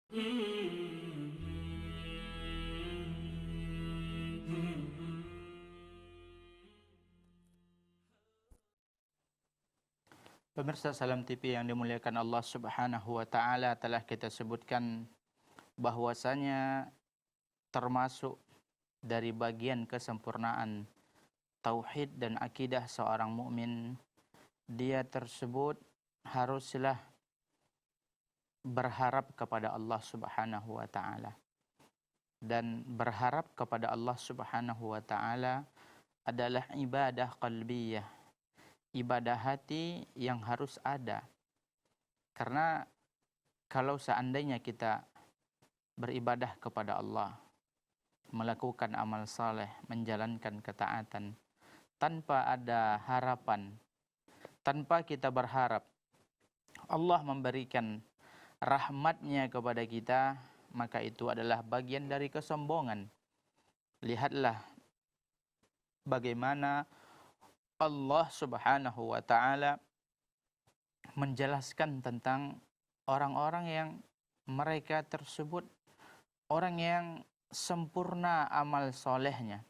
Pemirsa Salam TV yang dimuliakan Allah Subhanahu wa taala, telah kita sebutkan bahwasanya termasuk dari bagian kesempurnaan tauhid dan akidah seorang mukmin, dia tersebut haruslah berharap kepada Allah Subhanahu wa taala. Dan berharap kepada Allah Subhanahu wa taala adalah ibadah qalbiyah, ibadah hati yang harus ada. Karena kalau seandainya kita beribadah kepada Allah, melakukan amal saleh, menjalankan ketaatan, tanpa ada harapan, tanpa kita berharap Allah memberikan rahmatnya kepada kita, maka itu adalah bagian dari kesombongan. Lihatlah bagaimana Allah Subhanahu wa taala menjelaskan tentang orang-orang yang mereka tersebut orang yang sempurna amal solehnya,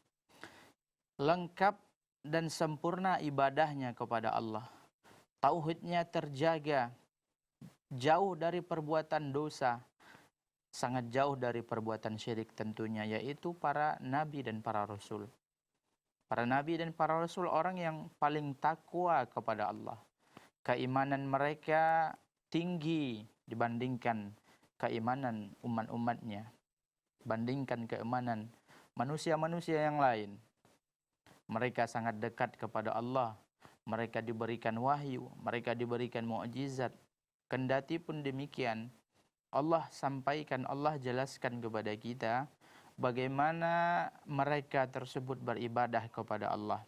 lengkap dan sempurna ibadahnya kepada Allah, tauhidnya terjaga, jauh dari perbuatan dosa, sangat jauh dari perbuatan syirik tentunya, yaitu para nabi dan para rasul. Para nabi dan para rasul orang yang paling takwa kepada Allah. Keimanan mereka tinggi dibandingkan keimanan umat-umatnya, bandingkan keimanan manusia-manusia yang lain. Mereka sangat dekat kepada Allah, mereka diberikan wahyu, mereka diberikan mukjizat. Kendati pun demikian, Allah sampaikan, Allah jelaskan kepada kita bagaimana mereka tersebut beribadah kepada Allah.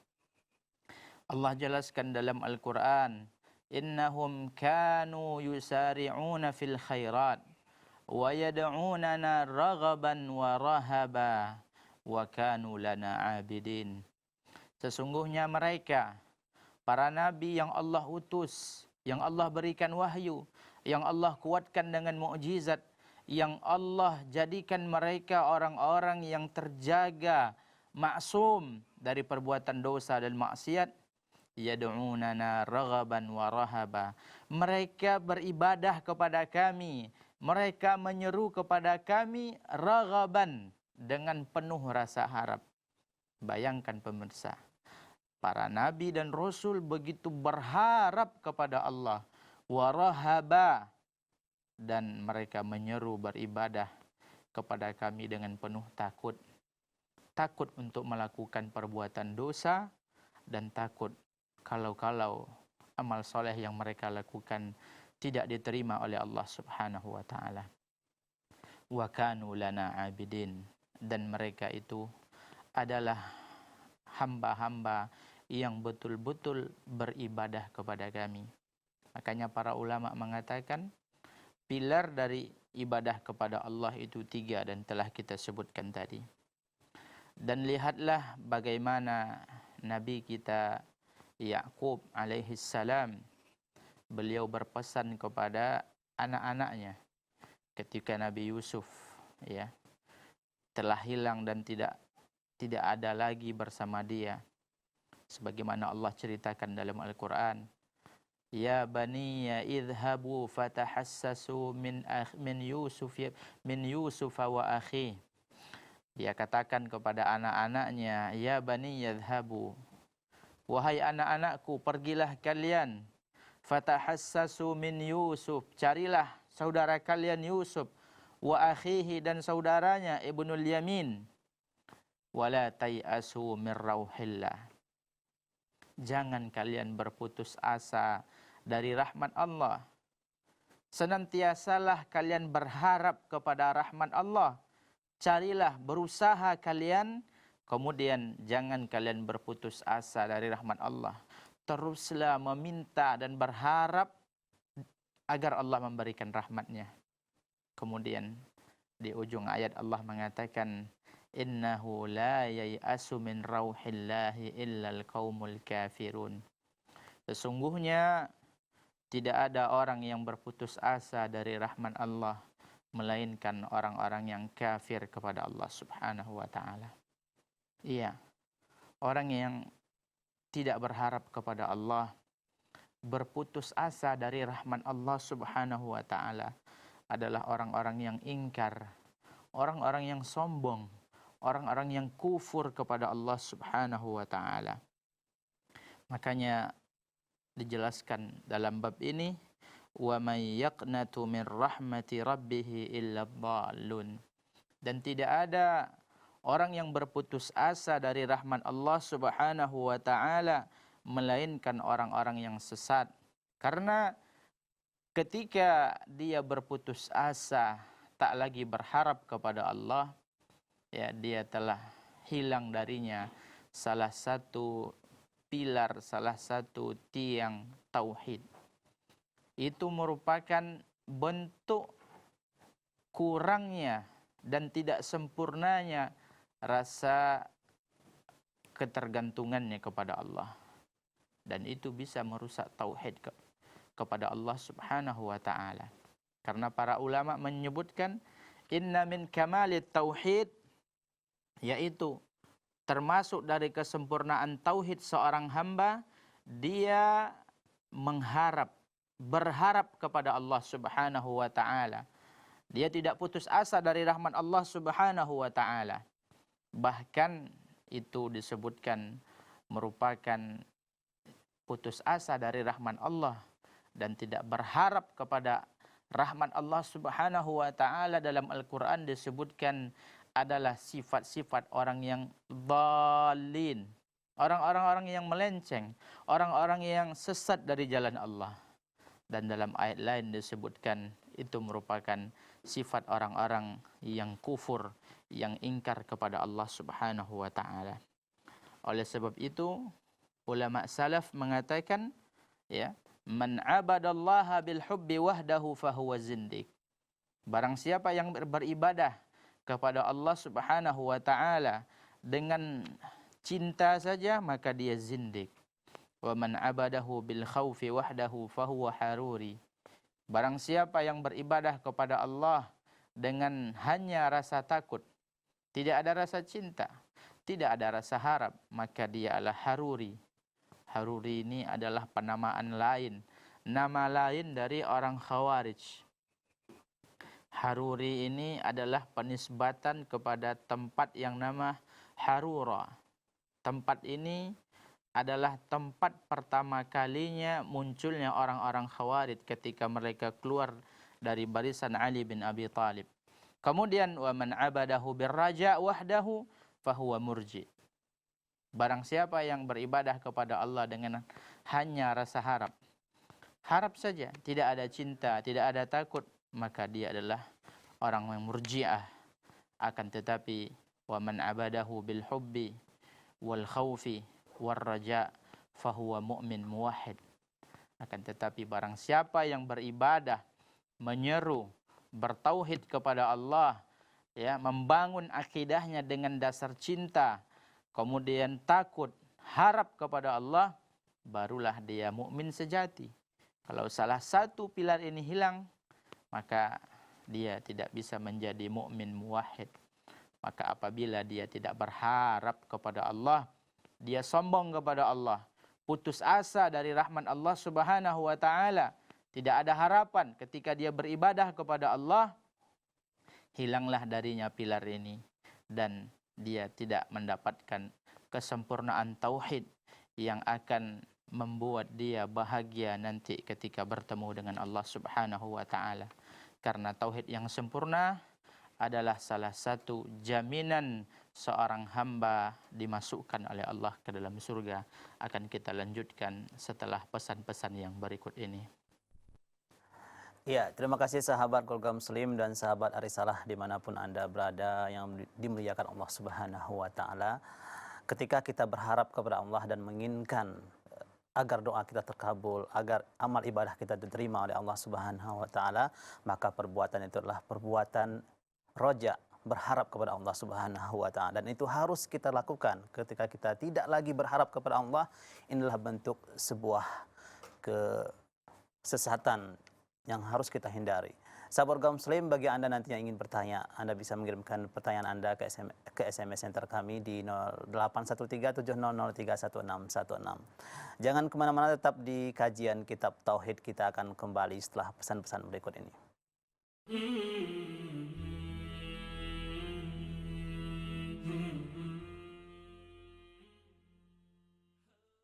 Allah jelaskan dalam Al-Quran, innahum kanu yusari'una fil khairat wa yad'unana raghaban wa rahaba wa kanu lana abidin. Sesungguhnya mereka, para nabi yang Allah utus, yang Allah berikan wahyu, yang Allah kuatkan dengan mukjizat, yang Allah jadikan mereka orang-orang yang terjaga, maksum dari perbuatan dosa dan maksiat, yad'unana raghaban wa rahaba. Mereka beribadah kepada kami, mereka menyeru kepada kami raghaban, dengan penuh rasa harap. Bayangkan pemirsa, para nabi dan rasul begitu berharap kepada Allah, wa rahaba, dan mereka menyeru beribadah kepada kami dengan penuh takut. Takut untuk melakukan perbuatan dosa, dan takut kalau amal soleh yang mereka lakukan tidak diterima oleh Allah Subhanahu wa taala. Wa kanu lana abidin, dan mereka itu adalah hamba-hamba yang betul-betul beribadah kepada kami. Makanya para ulama mengatakan pilar dari ibadah kepada Allah itu 3 dan telah kita sebutkan tadi. Dan lihatlah bagaimana Nabi kita Ya'qub alaihi salam, beliau berpesan kepada anak-anaknya ketika Nabi Yusuf telah hilang dan tidak ada lagi bersama dia. Sebagaimana Allah ceritakan dalam Al-Quran, ya baniya idhabu fatahassasu min Yusuf wa akhi. Dia katakan kepada anak-anaknya, ya baniya idhabu, wahai anak-anakku, pergilah kalian, fatahassasu min Yusuf, carilah saudara kalian Yusuf, wa akhihi, dan saudaranya Ibnul Yamin, wala tai'asu min rauhillah. Jangan kalian berputus asa dari rahmat Allah. Senantiasalah kalian berharap kepada rahmat Allah. Carilah, berusaha kalian, kemudian jangan kalian berputus asa dari rahmat Allah. Teruslah meminta dan berharap agar Allah memberikan rahmatnya. Kemudian di ujung ayat Allah mengatakan, innahu la yai'asu min rauhillahi illal qaumul kafirun. Sesungguhnya tidak ada orang yang berputus asa dari rahmat Allah melainkan orang-orang yang kafir kepada Allah Subhanahu wa taala. Iya, orang yang tidak berharap kepada Allah, berputus asa dari rahmat Allah Subhanahu wa taala adalah orang-orang yang ingkar, orang-orang yang sombong, orang-orang yang kufur kepada Allah Subhanahu wa taala. Makanya dijelaskan dalam bab ini, wa may yaqnatu min rahmati rabbih illa dhallun. Dan tidak ada orang yang berputus asa dari rahmat Allah Subhanahu wa taala melainkan orang-orang yang sesat. Karena ketika dia berputus asa, tak lagi berharap kepada Allah, ya dia telah hilang darinya salah satu pilar, salah satu tiang tauhid. Itu merupakan bentuk kurangnya dan tidak sempurnanya rasa ketergantungannya kepada Allah. Dan itu bisa merusak tauhid kepada Allah Subhanahu wa taala. Karena para ulama menyebutkan inna min kamalit tauhid, yaitu termasuk dari kesempurnaan tauhid seorang hamba, dia berharap kepada Allah Subhanahu wa taala. Dia tidak putus asa dari rahmat Allah Subhanahu wa taala. Bahkan itu disebutkan merupakan putus asa dari rahmat Allah dan tidak berharap kepada rahmat Allah Subhanahu wa taala. Dalam Al-Qur'an disebutkan adalah sifat-sifat orang yang dhalin, orang-orang yang melenceng, orang-orang yang sesat dari jalan Allah. Dan dalam ayat lain disebutkan itu merupakan sifat orang-orang yang kufur, yang ingkar kepada Allah Subhanahu wa taala. Oleh sebab itu ulama salaf mengatakan, ya, man abadallaha bil hubbi wahdahu fahuwa zindiq. Barang siapa yang beribadah kepada Allah Subhanahu wa taala dengan cinta saja, maka dia zindik. Wa man abadahu bil khaufi wahdahu fahuwa haruri. Barang siapa yang beribadah kepada Allah dengan hanya rasa takut, tidak ada rasa cinta, tidak ada rasa harap, maka dia adalah haruri. Haruri ini adalah penamaan lain, nama lain dari orang Khawarij. Haruri ini adalah penisbatan kepada tempat yang nama Harura. Tempat ini adalah tempat pertama kalinya munculnya orang-orang Khawarij ketika mereka keluar dari barisan Ali bin Abi Thalib. Kemudian wa man abadahu birraja wahdahu fahuwa murji. Barang siapa yang beribadah kepada Allah dengan hanya rasa harap, harap saja, tidak ada cinta, tidak ada takut, maka dia adalah orang yang murji'ah. Akan tetapi wa man abadahu bil hubbi wal khaufi war raja fahuwa mu'min muwahhid. Akan tetapi barang siapa yang beribadah, menyeru, bertauhid kepada Allah, ya, membangun akidahnya dengan dasar cinta, kemudian takut, harap kepada Allah, barulah dia mukmin sejati. Kalau salah satu pilar ini hilang, maka dia tidak bisa menjadi mukmin muwahhid. Maka apabila dia tidak berharap kepada Allah, dia sombong kepada Allah, putus asa dari rahmat Allah Subhanahu wa taala, tidak ada harapan ketika dia beribadah kepada Allah, hilanglah darinya pilar ini dan dia tidak mendapatkan kesempurnaan tauhid yang akan membuat dia bahagia nanti ketika bertemu dengan Allah Subhanahu wa taala. Karena tauhid yang sempurna adalah salah satu jaminan seorang hamba dimasukkan oleh Allah ke dalam surga. Akan kita lanjutkan setelah pesan-pesan yang berikut ini. Ya, terima kasih sahabat Keluarga Muslim dan sahabat Arisalah dimanapun Anda berada yang dimuliakan Allah Subhanahu wa taala. Ketika kita berharap kepada Allah dan menginginkan agar doa kita terkabul, agar amal ibadah kita diterima oleh Allah Subhanahu wa taala, maka perbuatan itu adalah perbuatan roja, berharap kepada Allah Subhanahu wa taala, dan itu harus kita lakukan. Ketika kita tidak lagi berharap kepada Allah, inilah bentuk sebuah kesesatan yang harus kita hindari. Sahabat kaum muslim, bagi Anda nanti yang ingin bertanya, Anda bisa mengirimkan pertanyaan Anda ke SMS center kami di 081370031616. Jangan kemana-mana, tetap di kajian Kitab Tauhid. Kita akan kembali setelah pesan-pesan berikut ini.